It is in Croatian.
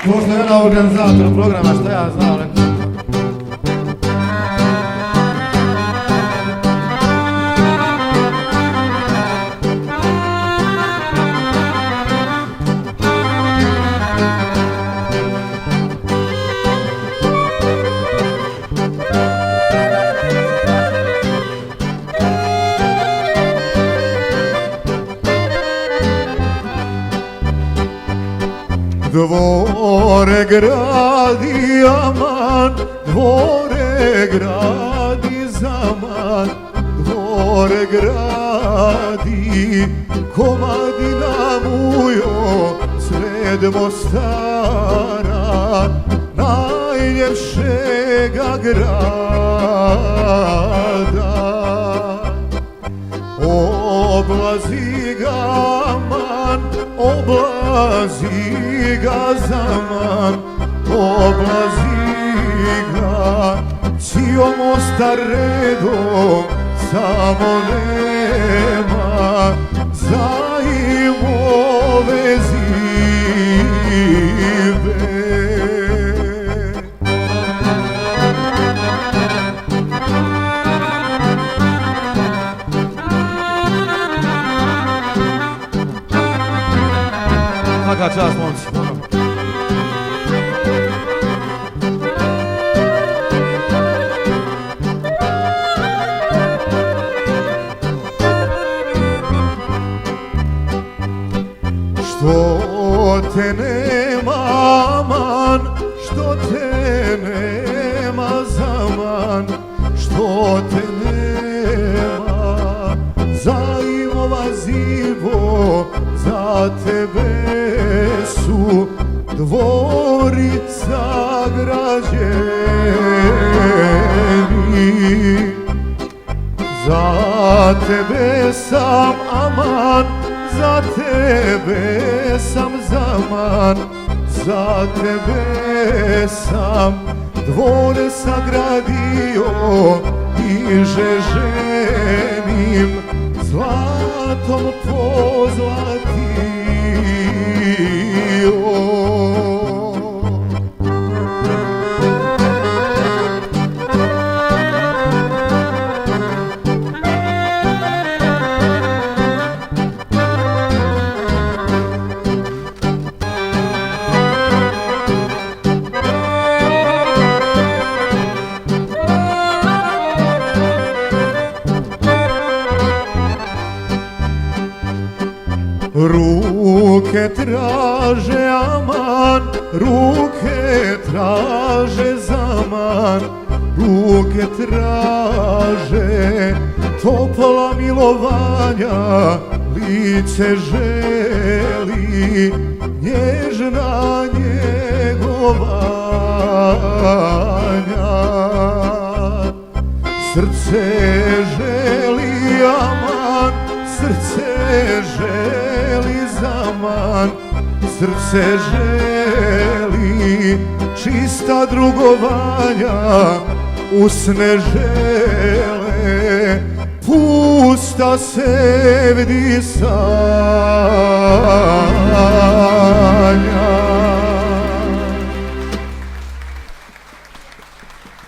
Pošto je na organizatoru programa, šta ja znam, rekao. Dvore gradi aman, dvore gradi zaman, dvore gradi komadina mujo sred Mostara, najljepšega grada. Oblazi ga aman, oblazi ga zaman, oblazi ga cijom Mostar redom, samo nema zajmove zive. Svaka čast, momci. Što te nema aman, što te nema zaman, što te nema zajmova zivo, za tebe su dvori sagrađeni. Za tebe sam aman, za tebe sam zaman, za tebe sam dvore sagradio i žeženim zlatom pozlatio. Ruke traže aman, ruke traže zaman, ruke traže topla milovanja, lice želi nježna njegovanja. Srce želi aman, srce želi zaman, srce želi čista drugovanja, usne žele pusta se vidi sanja.